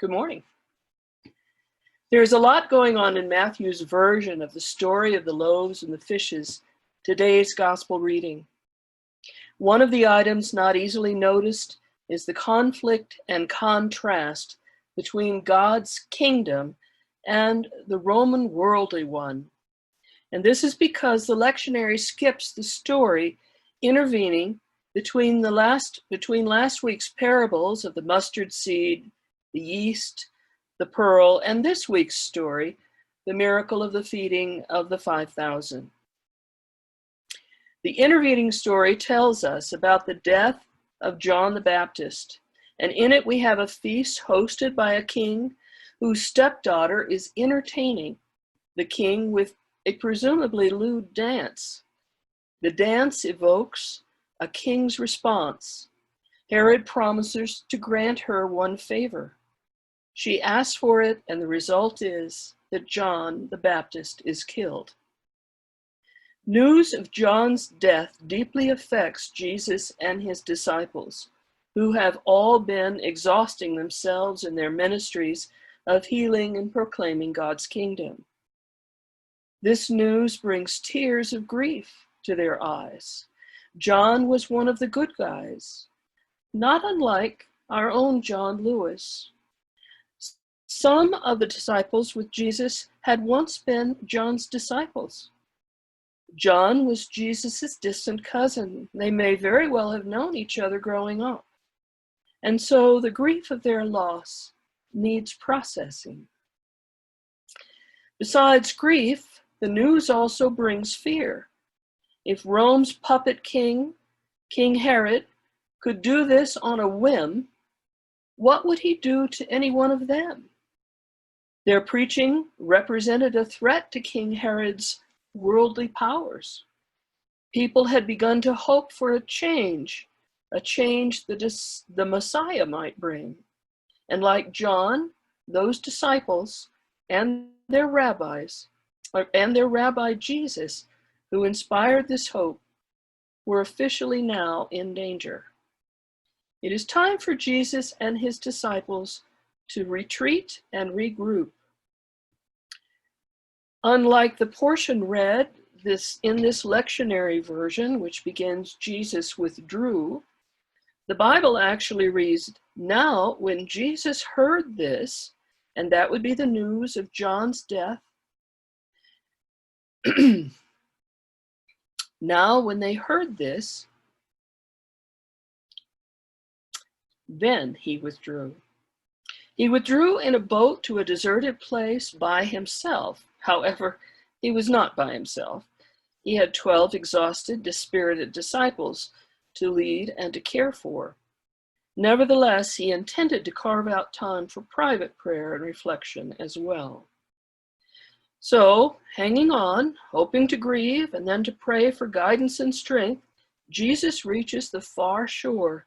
Good morning. There's a lot going on in Matthew's version of the story of the loaves and the fishes, today's gospel reading. One of the items not easily noticed is the conflict and contrast between God's kingdom and the Roman worldly one. And this is because the lectionary skips the story intervening between last week's parables of the mustard seed, the yeast, the pearl, and this week's story, the miracle of the feeding of the 5,000. The intervening story tells us about the death of John the Baptist, and in it we have a feast hosted by a king whose stepdaughter is entertaining the king with a presumably lewd dance. The dance evokes a king's response. Herod promises to grant her one favor. She asks for it, and the result is that John the Baptist is killed. News of John's death deeply affects Jesus and his disciples, who have all been exhausting themselves in their ministries of healing and proclaiming God's kingdom. This news brings tears of grief to their eyes. John was one of the good guys, not unlike our own John Lewis. Some of the disciples with Jesus had once been John's disciples. John was Jesus' distant cousin. They may very well have known each other growing up. And so the grief of their loss needs processing. Besides grief, the news also brings fear. If Rome's puppet king, King Herod, could do this on a whim, what would he do to any one of them? Their preaching represented a threat to King Herod's worldly powers. People had begun to hope for a change that the Messiah might bring. And like John, those disciples and their rabbi Jesus, who inspired this hope, were officially now in danger. It is time for Jesus and his disciples to retreat and regroup. Unlike the portion read in this lectionary version, which begins, Jesus withdrew, the Bible actually reads, now when Jesus heard this, and that would be the news of John's death, now when they heard this, then he withdrew. He withdrew in a boat to a deserted place by himself. However, he was not by himself. He had 12 exhausted, dispirited disciples to lead and to care for. Nevertheless, he intended to carve out time for private prayer and reflection as well. So, hanging on, hoping to grieve and then to pray for guidance and strength, Jesus reaches the far shore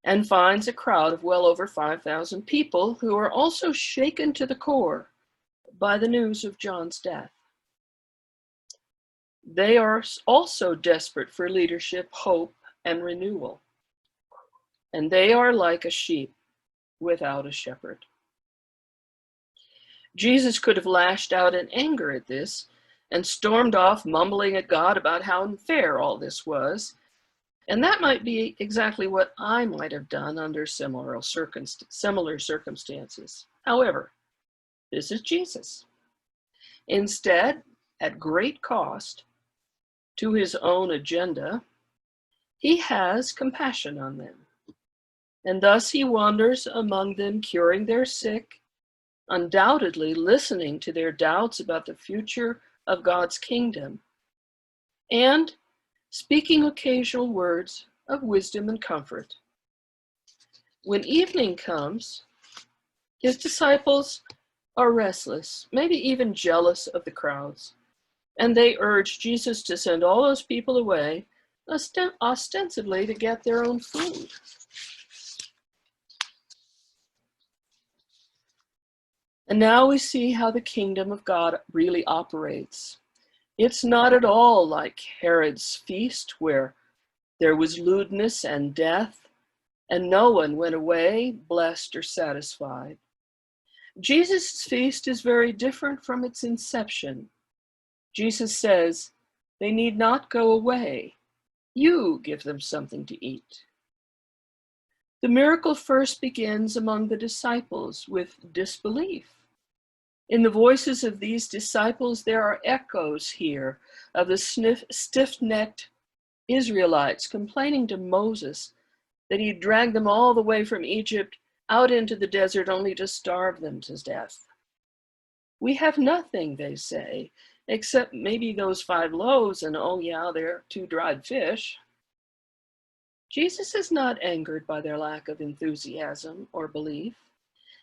and finds a crowd of well over 5,000 people who are also shaken to the core by the news of John's death. They are also desperate for leadership, hope, and renewal. And they are like a sheep without a shepherd. Jesus could have lashed out in anger at this and stormed off, mumbling at God about how unfair all this was. And that might be exactly what I might have done under similar circumstances. However, this is Jesus. Instead, at great cost to his own agenda, he has compassion on them. And thus he wanders among them, curing their sick, undoubtedly listening to their doubts about the future of God's kingdom, and speaking occasional words of wisdom and comfort. When evening comes, his disciples are restless, maybe even jealous of the crowds, and they urge Jesus to send all those people away, ostensibly to get their own food. And now we see how the kingdom of God really operates. It's not at all like Herod's feast, where there was lewdness and death, and no one went away blessed or satisfied. Jesus' feast is very different from its inception. Jesus says, they need not go away. You give them something to eat. The miracle first begins among the disciples with disbelief. In the voices of these disciples, there are echoes here of the stiff-necked Israelites complaining to Moses that he dragged them all the way from Egypt out into the desert only to starve them to death. We have nothing, they say, except maybe those 5 loaves and, oh yeah, there are 2 dried fish. Jesus is not angered by their lack of enthusiasm or belief.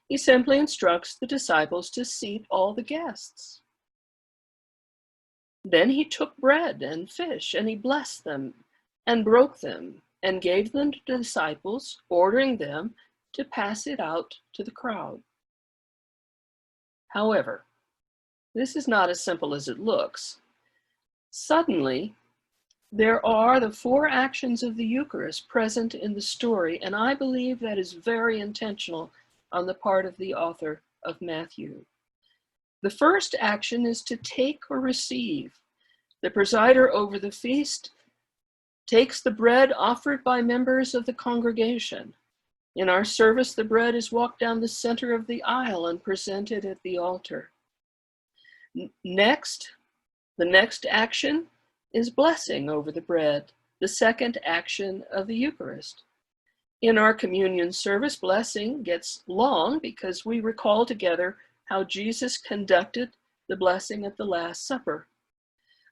He simply instructs the disciples to seat all the guests. Then he took bread and fish, and he blessed them and broke them and gave them to the disciples, ordering them to pass it out to the crowd. However, this is not as simple as it looks. Suddenly, there are the 4 actions of the Eucharist present in the story, and I believe that is very intentional on the part of the author of Matthew. The first action is to take or receive. The presider over the feast takes the bread offered by members of the congregation. In our service, the bread is walked down the center of the aisle and presented at the altar. Next, the next action is blessing over the bread, the second action of the Eucharist. In our communion service, blessing gets long because we recall together how Jesus conducted the blessing at the Last Supper.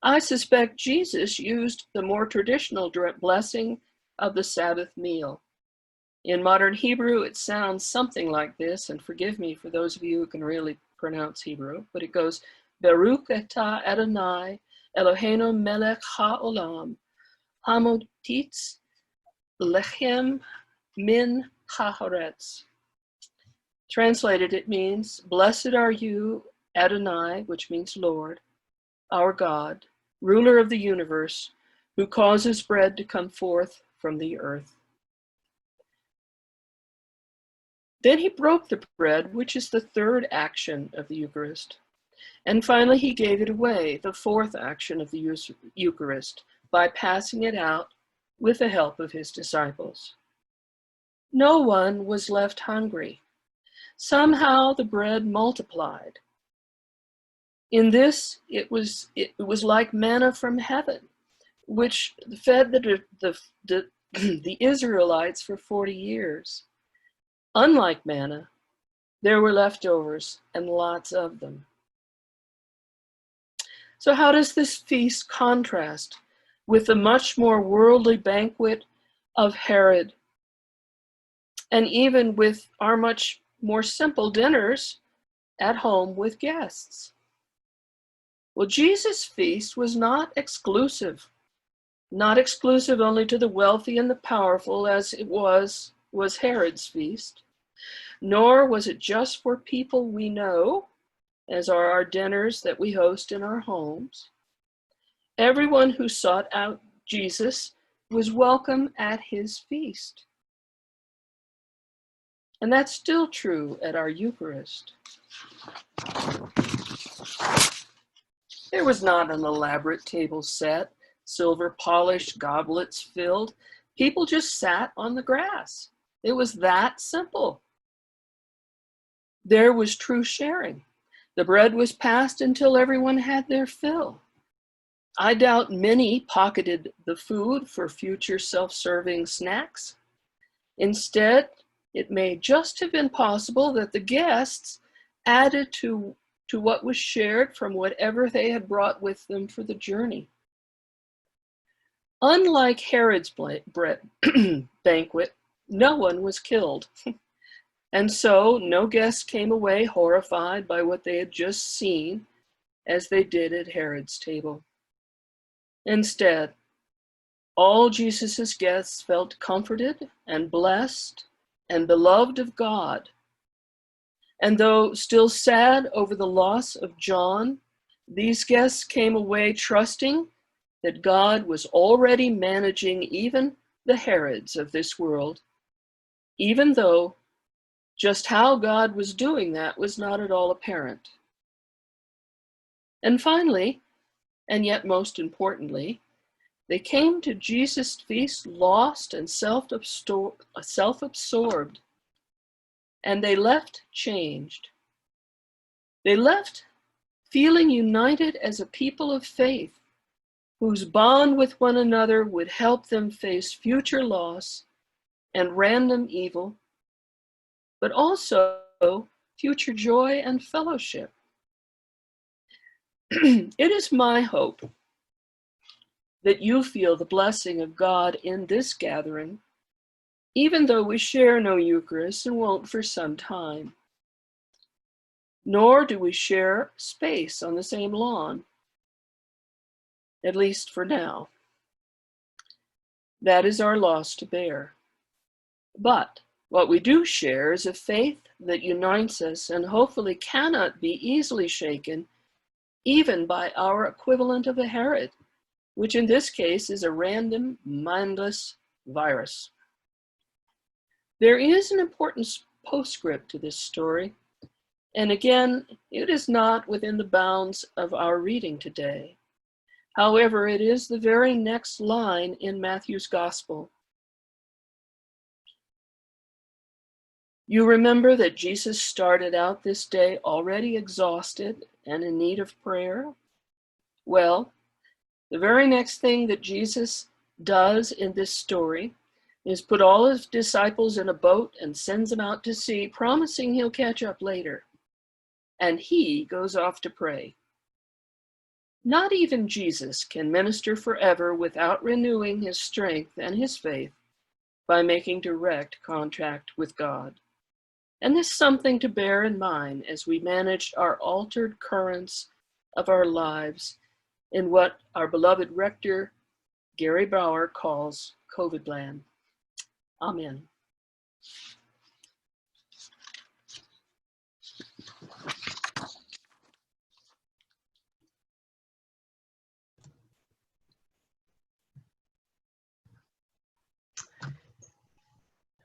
I suspect Jesus used the more traditional blessing of the Sabbath meal. In modern Hebrew, it sounds something like this, and forgive me for those of you who can really pronounce Hebrew, but it goes, Baruch atah Adonai, Eloheinu melech ha'olam, hamotitz lechem min haaretz. Translated, it means, blessed are you, Adonai, which means Lord, our God, ruler of the universe, who causes bread to come forth from the earth. Then he broke the bread, which is the third action of the Eucharist. And finally, he gave it away, the fourth action of the Eucharist, by passing it out with the help of his disciples. No one was left hungry. Somehow the bread multiplied. In this, it was like manna from heaven, which fed the Israelites for 40 years. Unlike manna, there were leftovers and lots of them. So how does this feast contrast with the much more worldly banquet of Herod, and even with our much more simple dinners at home with guests? Well, Jesus' feast was not exclusive only to the wealthy and the powerful as it was Herod's feast, nor was it just for people we know, as are our dinners that we host in our homes. Everyone who sought out Jesus was welcome at his feast. And that's still true at our Eucharist. There was not an elaborate table set, silver polished, goblets filled. People just sat on the grass. It was that simple. There was true sharing. The bread was passed until everyone had their fill. I doubt many pocketed the food for future self-serving snacks. Instead, it may just have been possible that the guests added to what was shared from whatever they had brought with them for the journey. Unlike Herod's banquet, no one was killed. And so no guests came away horrified by what they had just seen, as they did at Herod's table. Instead, all Jesus' guests felt comforted and blessed and beloved of God. And though still sad over the loss of John, these guests came away trusting that God was already managing even the Herods of this world even though just how God was doing that was not at all apparent. And finally, and yet most importantly, they came to Jesus' feast lost and self-absorbed, and they left changed. They left feeling united as a people of faith, whose bond with one another would help them face future loss and random evil, but also future joy and fellowship. It is my hope that you feel the blessing of God in this gathering, even though we share no Eucharist and won't for some time. Nor do we share space on the same lawn, at least for now. That is our loss to bear. But what we do share is a faith that unites us and hopefully cannot be easily shaken, even by our equivalent of a Herod, which in this case is a random, mindless virus. There is an important postscript to this story, and again, it is not within the bounds of our reading today. However, it is the very next line in Matthew's Gospel. You remember that Jesus started out this day already exhausted and in need of prayer? Well, the very next thing that Jesus does in this story is put all his disciples in a boat and sends them out to sea, promising he'll catch up later. And he goes off to pray. Not even Jesus can minister forever without renewing his strength and his faith by making direct contact with God. And this is something to bear in mind as we manage our altered currents of our lives in what our beloved rector, Gary Bauer, calls COVID land. Amen.